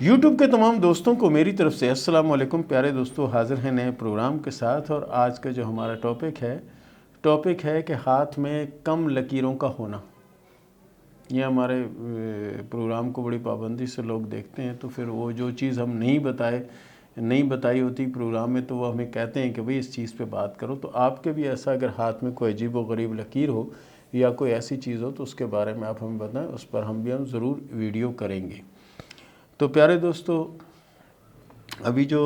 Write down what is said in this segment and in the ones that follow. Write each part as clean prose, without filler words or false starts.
YouTube کے تمام دوستوں کو میری طرف سے السلام علیکم۔ پیارے دوستو، حاضر ہیں نئے پروگرام کے ساتھ، اور آج کا جو ہمارا ٹاپک ہے کہ ہاتھ میں کم لکیروں کا ہونا۔ یہ ہمارے پروگرام کو بڑی پابندی سے لوگ دیکھتے ہیں، تو پھر وہ جو چیز ہم نہیں بتائی ہوتی پروگرام میں، تو وہ ہمیں کہتے ہیں کہ بھئی اس چیز پہ بات کرو۔ تو آپ کے بھی ایسا اگر ہاتھ میں کوئی عجیب و غریب لکیر ہو یا کوئی ایسی چیز ہو تو اس کے بارے میں آپ ہمیں بتائیں، اس پر ہم ضرور ویڈیو کریں گے۔ تو پیارے دوستو، ابھی جو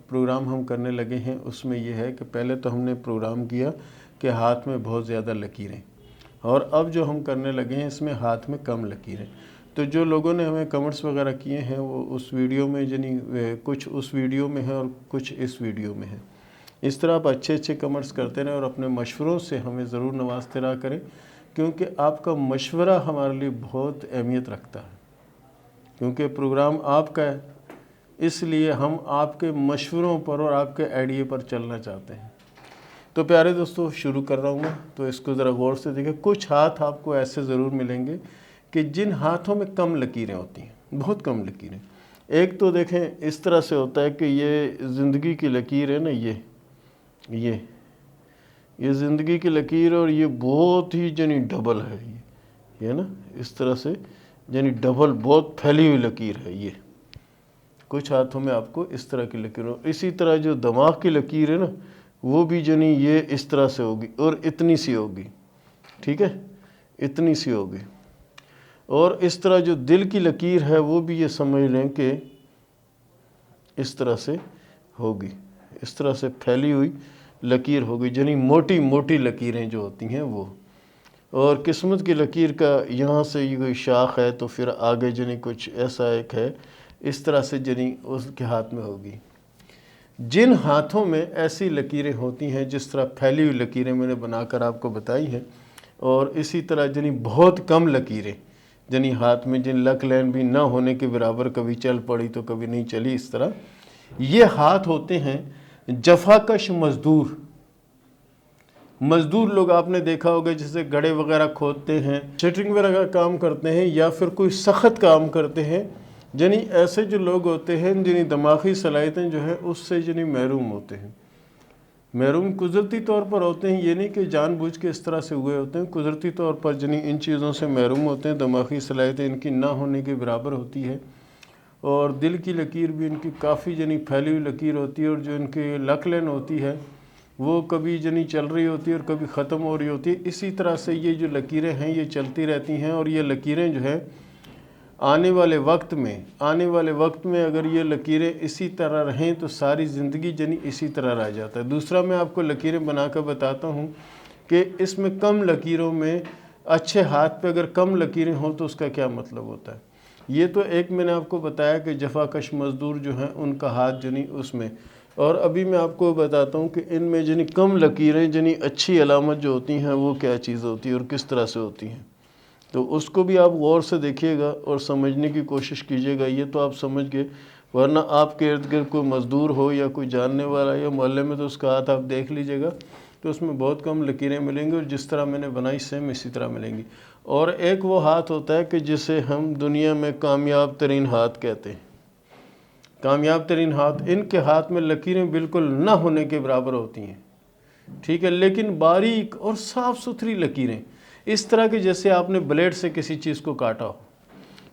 پروگرام ہم کرنے لگے ہیں اس میں یہ ہے کہ پہلے تو ہم نے پروگرام کیا کہ ہاتھ میں بہت زیادہ لکیریں، اور اب جو ہم کرنے لگے ہیں اس میں ہاتھ میں کم لکیریں۔ تو جو لوگوں نے ہمیں کمنٹس وغیرہ کیے ہیں وہ اس ویڈیو میں کچھ اس ویڈیو میں ہے اور کچھ اس ویڈیو میں ہے۔ اس طرح آپ اچھے کمنٹس کرتے رہیں اور اپنے مشوروں سے ہمیں ضرور نوازتے رہا کریں، کیونکہ آپ کا مشورہ ہمارے لیے بہت اہمیت رکھتا ہے، کیونکہ پروگرام آپ کا ہے، اس لیے ہم آپ کے مشوروں پر اور آپ کے آئیڈیا پر چلنا چاہتے ہیں۔ تو پیارے دوستو، شروع کر رہا ہوں میں، تو اس کو ذرا غور سے دیکھیں۔ کچھ ہاتھ آپ کو ایسے ضرور ملیں گے کہ جن ہاتھوں میں کم لکیریں ہوتی ہیں، بہت کم لکیریں۔ ایک تو دیکھیں اس طرح سے ہوتا ہے کہ یہ زندگی کی لکیر ہے نا، یہ زندگی کی لکیر، اور یہ بہت ہی ڈبل ہے، یہ نا اس طرح سے ڈبل بہت پھیلی ہوئی لکیر ہے۔ یہ کچھ ہاتھوں میں آپ کو اس طرح کی لکیر ہو۔ اسی طرح جو دماغ کی لکیر ہے نا، وہ بھی یہ اس طرح سے ہوگی اور اتنی سی ہوگی، ٹھیک ہے، اتنی سی ہوگی۔ اور اس طرح جو دل کی لکیر ہے وہ بھی یہ سمجھ لیں کہ اس طرح سے ہوگی، اس طرح سے پھیلی ہوئی لکیر ہوگی، موٹی لکیریں جو ہوتی ہیں وہ۔ اور قسمت کی لکیر کا یہاں سے یہ کوئی شاخ ہے تو پھر آگے کچھ ایسا ایک ہے، اس طرح سے اس کے ہاتھ میں ہوگی۔ جن ہاتھوں میں ایسی لکیریں ہوتی ہیں، جس طرح پھیلی ہوئی لکیریں میں نے بنا کر آپ کو بتائی ہیں، اور اسی طرح بہت کم لکیریں، ہاتھ میں لک لین بھی نہ ہونے کے برابر، کبھی چل پڑی تو کبھی نہیں چلی، اس طرح یہ ہاتھ ہوتے ہیں جفاکش مزدور لوگ آپ نے دیکھا ہوگا، جیسے گڑھے وغیرہ کھودتے ہیں، شٹرنگ وغیرہ کا کام کرتے ہیں، یا پھر کوئی سخت کام کرتے ہیں۔ ایسے جو لوگ ہوتے ہیں دماغی صلاحیتیں جو ہے اس سے محروم ہوتے ہیں۔ محروم قدرتی طور پر ہوتے ہیں، یہ نہیں کہ جان بوجھ کے اس طرح سے ہوئے ہوتے ہیں، قدرتی طور پر ان چیزوں سے محروم ہوتے ہیں۔ دماغی صلاحیتیں ان کی نہ ہونے کے برابر ہوتی ہے، اور دل کی لکیر بھی ان کی کافی پھیلی ہوئی لکیر ہوتی ہے، اور جو ان کی لک لین ہوتی ہے وہ کبھی چل رہی ہوتی ہے اور کبھی ختم ہو رہی ہوتی ہے۔ اسی طرح سے یہ جو لکیریں ہیں یہ چلتی رہتی ہیں، اور یہ لکیریں جو ہیں آنے والے وقت میں اگر یہ لکیریں اسی طرح رہیں تو ساری زندگی اسی طرح رہ جاتا ہے۔ دوسرا میں آپ کو لکیریں بنا کر بتاتا ہوں کہ اس میں کم لکیروں میں، اچھے ہاتھ پہ اگر کم لکیریں ہوں تو اس کا کیا مطلب ہوتا ہے۔ یہ تو ایک میں نے آپ کو بتایا کہ جفاکش مزدور جو ہیں ان کا ہاتھ اس میں، اور ابھی میں آپ کو بتاتا ہوں کہ ان میں کم لکیریں اچھی علامت جو ہوتی ہیں وہ کیا چیز ہوتی ہے اور کس طرح سے ہوتی ہیں۔ تو اس کو بھی آپ غور سے دیکھیے گا اور سمجھنے کی کوشش کیجیے گا۔ یہ تو آپ سمجھ گئے، ورنہ آپ کے ارد گرد کوئی مزدور ہو یا کوئی جاننے والا یا محلے میں، تو اس کا ہاتھ آپ دیکھ لیجیے گا تو اس میں بہت کم لکیریں ملیں گی، اور جس طرح میں نے بنائی سیم اسی طرح ملیں گی۔ اور ایک وہ ہاتھ ہوتا ہے کہ جسے ہم دنیا میں کامیاب ترین ہاتھ کہتے ہیں۔ کامیاب ترین ہاتھ، ان کے ہاتھ میں لکیریں بالکل نہ ہونے کے برابر ہوتی ہیں، ٹھیک ہے، لیکن باریک اور صاف ستھری لکیریں، اس طرح کے جیسے آپ نے بلیڈ سے کسی چیز کو کاٹا ہو۔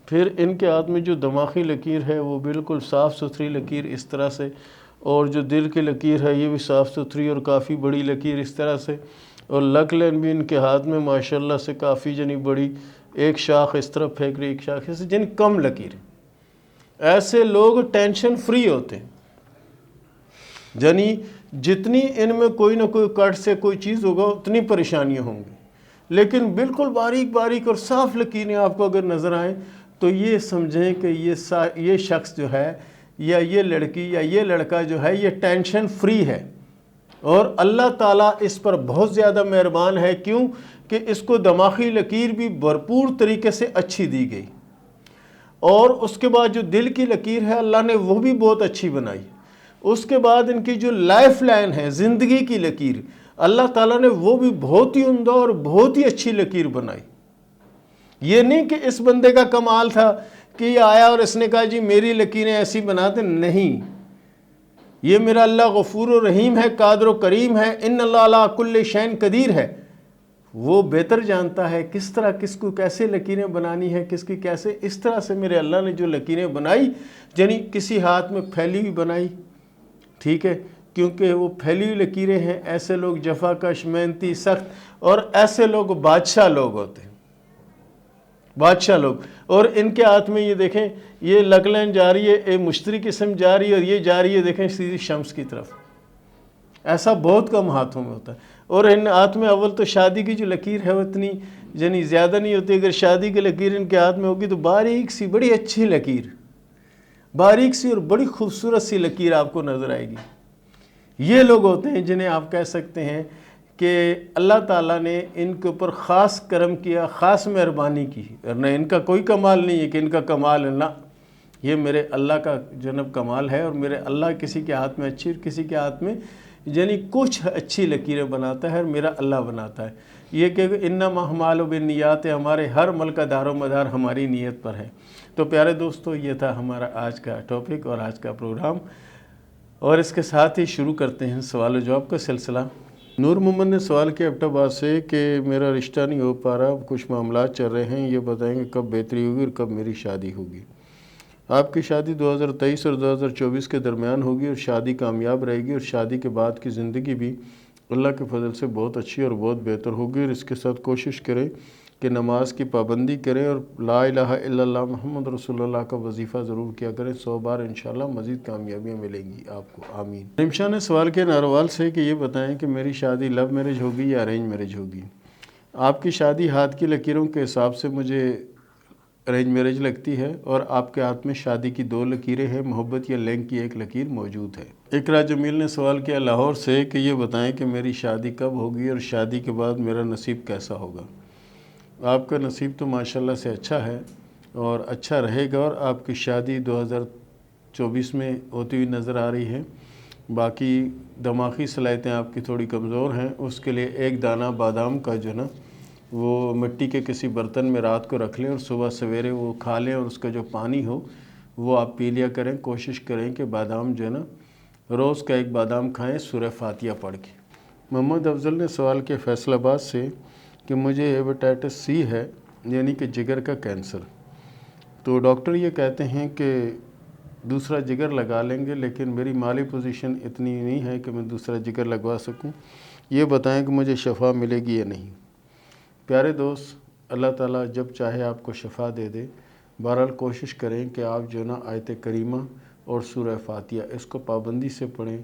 پھر ان کے ہاتھ میں جو دماغی لکیر ہے وہ بالکل صاف ستھری لکیر اس طرح سے، اور جو دل کی لکیر ہے یہ بھی صاف ستھری اور کافی بڑی لکیر اس طرح سے، اور لک لین بھی ان کے ہاتھ میں ماشاءاللہ سے کافی بڑی، ایک شاخ اس طرف پھینک رہی، ایک شاخ سے، کم لکیر۔ ایسے لوگ ٹینشن فری ہوتے ہیں، جتنی ان میں کوئی نہ کوئی کٹ سے کوئی چیز ہوگا اتنی پریشانیاں ہوں گی، لیکن بالکل باریک اور صاف لکیریں آپ کو اگر نظر آئیں تو یہ سمجھیں کہ یہ شخص جو ہے، یا یہ لڑکی یا یہ لڑکا جو ہے، یہ ٹینشن فری ہے، اور اللہ تعالیٰ اس پر بہت زیادہ مہربان ہے۔ کیوں کہ اس کو دماغی لکیر بھی بھرپور طریقے سے اچھی دی گئی، اور اس کے بعد جو دل کی لکیر ہے اللہ نے وہ بھی بہت اچھی بنائی۔ اس کے بعد ان کی جو لائف لائن ہے، زندگی کی لکیر، اللہ تعالیٰ نے وہ بھی بہت ہی عمدہ اور بہت ہی اچھی لکیر بنائی۔ یہ نہیں کہ اس بندے کا کمال تھا کہ یہ آیا اور اس نے کہا جی میری لکیریں ایسی بنا دیں، نہیں، یہ میرا اللہ غفور و رحیم ہے، قادر و کریم ہے، ان اللہ علی کل شیء قدیر ہے، وہ بہتر جانتا ہے کس طرح کس کو کیسے لکیریں بنانی ہے، کس کی کیسے، اس طرح سے میرے اللہ نے جو لکیریں بنائی، یعنی کسی ہاتھ میں پھیلی ہوئی بنائی، ٹھیک ہے، کیونکہ وہ پھیلی ہوئی لکیریں ہیں، ایسے لوگ جفا کش، محنتی، سخت، اور ایسے لوگ بادشاہ لوگ ہوتے ہیں، بادشاہ لوگ، اور ان کے ہاتھ میں یہ دیکھیں یہ لک لائن جا رہی ہے، ایک مشتری قسم جا رہی ہے، اور یہ جا رہی ہے دیکھیں سیدھی شمس کی طرف، ایسا بہت کم ہاتھوں میں ہوتا ہے، اور ان ہاتھ میں اول تو شادی کی جو لکیر ہے وہ اتنی یعنی زیادہ نہیں ہوتی، اگر شادی کی لکیر ان کے ہاتھ میں ہوگی تو باریک سی بڑی اچھی لکیر، باریک سی اور بڑی خوبصورت سی لکیر آپ کو نظر آئے گی۔ یہ لوگ ہوتے ہیں جنہیں آپ کہہ سکتے ہیں کہ اللہ تعالیٰ نے ان کے اوپر خاص کرم کیا، خاص مہربانی کی، ورنہ ان کا کوئی کمال نہیں ہے کہ ان کا کمال ہے، نہ، یہ میرے اللہ کا جنب کمال ہے، اور میرے اللہ کسی کے ہاتھ میں اچھی اور کسی کے ہاتھ میں یعنی کچھ اچھی لکیریں بناتا ہے، اور میرا اللہ بناتا ہے۔ یہ کہ انما الاعمال بالنیات، ہمارے ہر عمل کا دار و مدار ہماری نیت پر ہے۔ تو پیارے دوستو، یہ تھا ہمارا آج کا ٹاپک اور آج کا پروگرام، اور اس کے ساتھ ہی شروع کرتے ہیں سوال و جواب کا سلسلہ۔ نور محمد نے سوال کیا ایبٹ آباد سے کہ میرا رشتہ نہیں ہو پا رہا، کچھ معاملات چل رہے ہیں، یہ بتائیں کہ کب بہتری ہوگی اور کب میری شادی ہوگی؟ آپ کی شادی 2023 اور 2024 کے درمیان ہوگی، اور شادی کامیاب رہے گی، اور شادی کے بعد کی زندگی بھی اللہ کے فضل سے بہت اچھی اور بہت بہتر ہوگی۔ اور اس کے ساتھ کوشش کریں کہ نماز کی پابندی کریں، اور لا الہ الا اللہ محمد رسول اللہ کا وظیفہ ضرور کیا کریں 100 بار، انشاءاللہ مزید کامیابیاں ملیں گی آپ کو، آمین۔ رمشا نے سوال کیا ناروال سے کہ یہ بتائیں کہ میری شادی لو میرج ہوگی یا ارینج میرج ہوگی؟ آپ کی شادی ہاتھ کی لکیروں کے حساب سے مجھے ارینج میرج لگتی ہے، اور آپ کے ہاتھ میں شادی کی 2 لکیریں ہیں، محبت یا لینگ کی 1 لکیر موجود ہے۔ اقرا جمیل نے سوال کیا لاہور سے کہ یہ بتائیں کہ میری شادی کب ہوگی اور شادی کے بعد میرا نصیب کیسا ہوگا؟ آپ کا نصیب تو ماشاءاللہ سے اچھا ہے اور اچھا رہے گا، اور آپ کی شادی 2024 میں ہوتی ہوئی نظر آ رہی ہے۔ باقی دماغی صلاحیتیں آپ کی تھوڑی کمزور ہیں، اس کے لیے 1 دانہ بادام کا جو ہے نا وہ مٹی کے کسی برتن میں رات کو رکھ لیں، اور صبح سویرے وہ کھا لیں، اور اس کا جو پانی ہو وہ آپ پی لیا کریں۔ کوشش کریں کہ بادام جو ہے نا روز کا 1 بادام کھائیں سورہ فاتحہ پڑھ کے۔ محمد افضل نے سوال کیا فیصل آباد سے کہ مجھے ہیپاٹائٹس سی ہے، یعنی کہ جگر کا کینسر، تو ڈاکٹر یہ کہتے ہیں کہ دوسرا جگر لگا لیں گے، لیکن میری مالی پوزیشن اتنی نہیں ہے کہ میں دوسرا جگر لگوا سکوں، یہ بتائیں کہ مجھے شفا ملے گی یا نہیں؟ پیارے دوست، اللہ تعالیٰ جب چاہے آپ کو شفا دے دے، بہرحال کوشش کریں کہ آپ جو نا آیت کریمہ اور سورہ فاتحہ اس کو پابندی سے پڑھیں،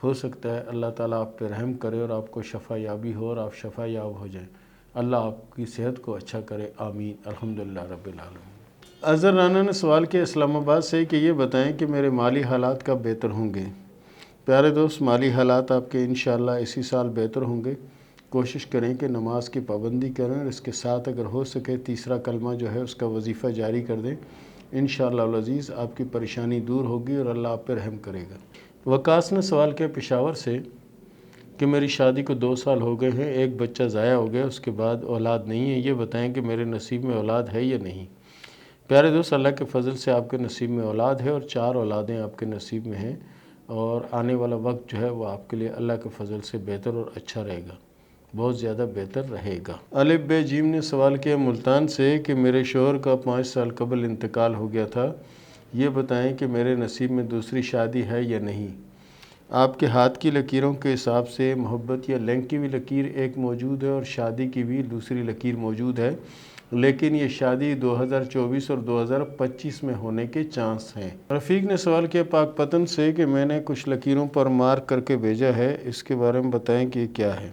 ہو سکتا ہے اللہ تعالیٰ آپ پہ رحم کرے اور آپ کو شفا یابی ہو اور آپ شفا یاب ہو جائیں۔ اللہ آپ کی صحت کو اچھا کرے، آمین، الحمدللہ رب العالمین۔ اظہر رانا نے سوال کیا اسلام آباد سے کہ یہ بتائیں کہ میرے مالی حالات کب بہتر ہوں گے؟ پیارے دوست، مالی حالات آپ کے انشاءاللہ اسی سال بہتر ہوں گے۔ کوشش کریں کہ نماز کی پابندی کریں، اور اس کے ساتھ اگر ہو سکے تیسرا کلمہ جو ہے اس کا وظیفہ جاری کر دیں، انشاءاللہ العزیز آپ کی پریشانی دور ہوگی اور اللہ آپ پہ رحم کرے گا۔ وقاص نے سوال کیا پشاور سے کہ میری شادی کو 2 سال ہو گئے ہیں، 1 بچہ ضائع ہو گیا، اس کے بعد اولاد نہیں ہے، یہ بتائیں کہ میرے نصیب میں اولاد ہے یا نہیں؟ پیارے دوست، اللہ کے فضل سے آپ کے نصیب میں اولاد ہے، اور 4 اولادیں آپ کے نصیب میں ہیں، اور آنے والا وقت جو ہے وہ آپ کے لیے اللہ کے فضل سے بہتر اور اچھا رہے گا، بہت زیادہ بہتر رہے گا۔ الف بے جیم نے سوال کیا ملتان سے کہ میرے شوہر کا 5 سال قبل انتقال ہو گیا تھا، یہ بتائیں کہ میرے نصیب میں دوسری شادی ہے یا نہیں؟ آپ کے ہاتھ کی لکیروں کے حساب سے محبت یا لینگ کی بھی لکیر 1 موجود ہے، اور شادی کی بھی دوسری لکیر موجود ہے، لیکن یہ شادی 2024 اور 2025 میں ہونے کے چانس ہیں۔ رفیق نے سوال کیا پاک پتن سے کہ میں نے کچھ لکیروں پر مارک کر کے بھیجا ہے، اس کے بارے میں بتائیں کہ یہ کیا ہے؟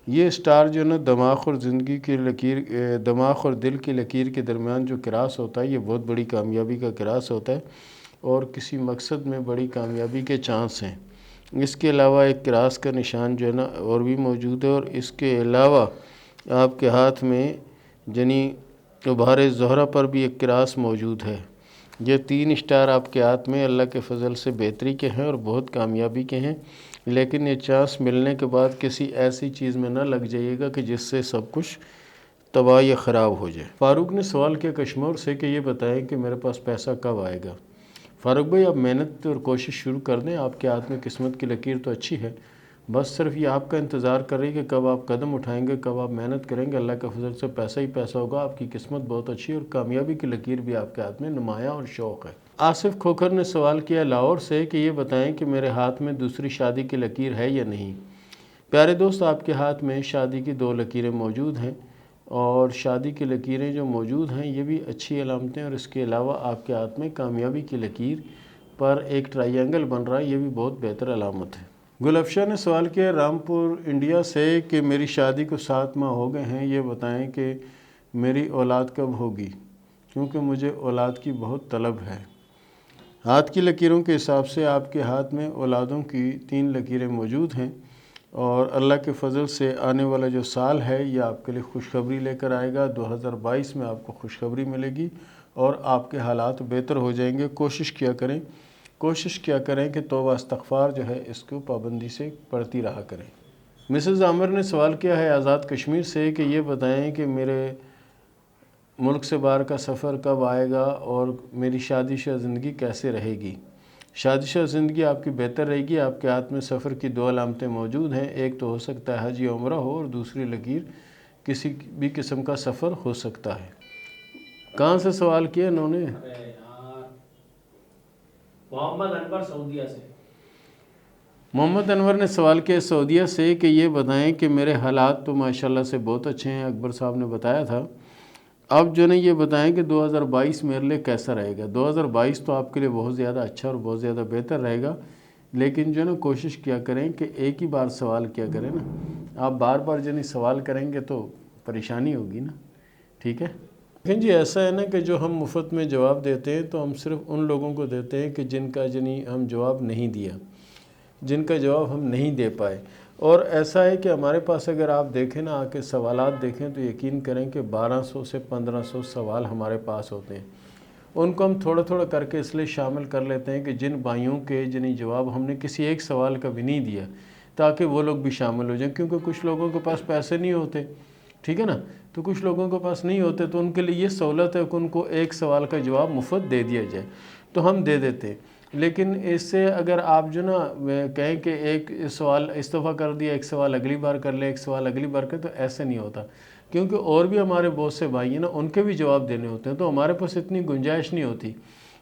یہ سٹار جو ہے نا دماغ اور زندگی کی لکیر، دماغ اور دل کی لکیر کے درمیان جو کراس ہوتا ہے، یہ بہت بڑی کامیابی کا کراس ہوتا ہے، اور کسی مقصد میں بڑی کامیابی کے چانس ہیں۔ اس کے علاوہ ایک کراس کا نشان جو ہے نا اور بھی موجود ہے، اور اس کے علاوہ آپ کے ہاتھ میں یعنی ابھار زہرہ پر بھی ایک کراس موجود ہے۔ یہ 3 سٹار آپ کے ہاتھ میں اللہ کے فضل سے بہتری کے ہیں اور بہت کامیابی کے ہیں، لیکن یہ چانس ملنے کے بعد کسی ایسی چیز میں نہ لگ جائیے گا کہ جس سے سب کچھ تباہ یا خراب ہو جائے۔ فاروق نے سوال کیا کشمور سے کہ یہ بتائیں کہ میرے پاس پیسہ کب آئے گا۔ فاروق بھائی آپ محنت اور کوشش شروع کر دیں، آپ کے ہاتھ میں قسمت کی لکیر تو اچھی ہے، بس صرف یہ آپ کا انتظار کر رہی ہے کہ کب آپ قدم اٹھائیں گے، کب آپ محنت کریں گے، اللہ کے فضل سے پیسہ ہی پیسہ ہوگا۔ آپ کی قسمت بہت اچھی ہے اور کامیابی کی لکیر بھی آپ کے ہاتھ میں نمایاں اور شوق ہے۔ آصف کھوکھر نے سوال کیا لاہور سے کہ یہ بتائیں کہ میرے ہاتھ میں دوسری شادی کی لکیر ہے یا نہیں۔ پیارے دوست، آپ کے ہاتھ میں شادی کی 2 لکیریں موجود ہیں، اور شادی کی لکیریں جو موجود ہیں یہ بھی اچھی علامتیں، اور اس کے علاوہ آپ کے ہاتھ میں کامیابی کی لکیر پر ایک ٹرائی اینگل بن رہا ہے، یہ بھی بہت بہتر علامت ہے۔ گل افشاں نے سوال کیا رامپور انڈیا سے کہ میری شادی کو 7 ماہ ہو گئے ہیں، یہ بتائیں کہ میری اولاد کب ہوگی، کیونکہ مجھے اولاد کی بہت طلب ہے۔ ہاتھ کی لکیروں کے حساب سے آپ کے ہاتھ میں اولادوں کی 3 لکیریں موجود ہیں، اور اللہ کے فضل سے آنے والا جو سال ہے یہ آپ کے لیے خوشخبری لے کر آئے گا۔ 2022 میں آپ کو خوشخبری ملے گی اور آپ کے حالات بہتر ہو جائیں گے۔ کوشش کیا کریں کہ توبہ استغفار جو ہے اس کو پابندی سے پڑھتی رہا کریں۔ مسز عامر نے سوال کیا ہے آزاد کشمیر سے کہ یہ بتائیں کہ میرے ملک سے باہر کا سفر کب آئے گا اور میری شادی شدہ زندگی کیسے رہے گی۔ شادی شدہ زندگی آپ کی بہتر رہے گی۔ آپ کے ہاتھ میں سفر کی 2 علامتیں موجود ہیں، ایک تو ہو سکتا ہے حج یا عمرہ ہو، اور دوسری لکیر کسی بھی قسم کا سفر ہو سکتا ہے۔ کہاں سے سوال کیا انہوں نے؟ محمد انور سعودیہ سے۔ محمد انور نے سوال کیا سعودیہ سے کہ یہ بتائیں کہ میرے حالات تو ماشاءاللہ سے بہت اچھے ہیں، اکبر صاحب نے بتایا تھا، اب جو یہ بتائیں کہ 2022 میرے لیے کیسا رہے گا۔ 2022 تو آپ کے لیے بہت زیادہ اچھا اور بہت زیادہ بہتر رہے گا، لیکن کوشش کیا کریں کہ ایک ہی بار سوال کیا کریں نا، آپ بار بار سوال کریں گے تو پریشانی ہوگی نا، ٹھیک ہے۔ لیکن جی ایسا ہے نا کہ جو ہم مفت میں جواب دیتے ہیں تو ہم صرف ان لوگوں کو دیتے ہیں کہ جن کا ہم جواب نہیں دیا، جن کا جواب ہم نہیں دے پائے۔ اور ایسا ہے کہ ہمارے پاس اگر آپ دیکھیں نا، آ کے سوالات دیکھیں تو یقین کریں کہ 1200 سے 1500 سوال ہمارے پاس ہوتے ہیں۔ ان کو ہم تھوڑا تھوڑا کر کے اس لیے شامل کر لیتے ہیں کہ جن بھائیوں کے جواب ہم نے کسی ایک سوال کا بھی نہیں دیا، تاکہ وہ لوگ بھی شامل ہو جائیں، کیونکہ کچھ لوگوں کے پاس پیسے نہیں ہوتے، ٹھیک ہے نا، تو کچھ لوگوں کے پاس نہیں ہوتے، تو ان کے لیے یہ سہولت ہے کہ ان کو ایک سوال کا جواب مفت دے دیا جائے، تو ہم دے دیتے ہیں۔ لیکن اس سے اگر آپ کہیں کہ ایک سوال اس دفعہ کر دیا، ایک سوال اگلی بار کر لیں، ایک سوال اگلی بار کریں، تو ایسے نہیں ہوتا، کیونکہ اور بھی ہمارے بہت سے بھائی ہیں نا، ان کے بھی جواب دینے ہوتے ہیں، تو ہمارے پاس اتنی گنجائش نہیں ہوتی،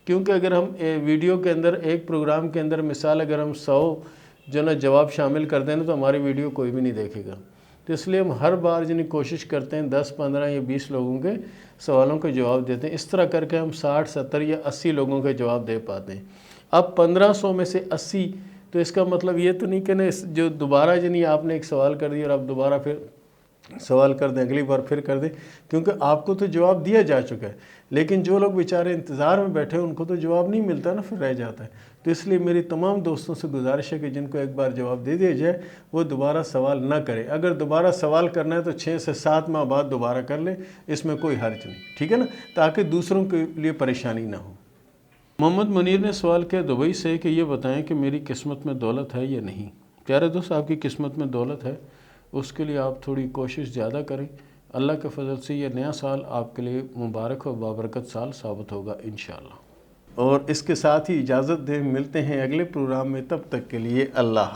کیونکہ اگر ہم ویڈیو کے اندر ایک پروگرام کے اندر مثال اگر ہم 100 جواب شامل کر دیں تو ہماری ویڈیو کوئی بھی نہیں دیکھے گا، تو اس لیے ہم ہر بار کوشش کرتے ہیں 10 15 یا 20 لوگوں کے سوالوں کے جواب دیتے ہیں، اس طرح کر کے ہم 60 70 یا 80 لوگوں کے جواب دے پاتے ہیں۔ اب 1500 میں سے 80، تو اس کا مطلب یہ تو نہیں کہ جو دوبارہ آپ نے ایک سوال کر دیا اور اب دوبارہ پھر سوال کر دیں، اگلی بار پھر کر دیں، کیونکہ آپ کو تو جواب دیا جا چکا ہے، لیکن جو لوگ بیچارے انتظار میں بیٹھے ان کو تو جواب نہیں ملتا نا، پھر رہ جاتا ہے۔ تو اس لیے میری تمام دوستوں سے گزارش ہے کہ جن کو ایک بار جواب دے دیا جائے وہ دوبارہ سوال نہ کرے، اگر دوبارہ سوال کرنا ہے تو 6 سے 7 ماہ بعد دوبارہ کر لے، اس میں کوئی حرج نہیں، ٹھیک ہے نا، تاکہ دوسروں کے لیے پریشانی نہ ہو۔ محمد منیر نے سوال کیا دبئی سے کہ یہ بتائیں کہ میری قسمت میں دولت ہے یا نہیں۔ پیارے دوست، آپ کی قسمت میں دولت ہے، اس کے لیے آپ تھوڑی کوشش زیادہ کریں، اللہ کے فضل سے یہ نیا سال آپ کے لیے مبارک اور بابرکت سال ثابت ہوگا انشاءاللہ۔ اور اس کے ساتھ ہی اجازت دیں، ملتے ہیں اگلے پروگرام میں، تب تک کے لیے اللہ حافظ۔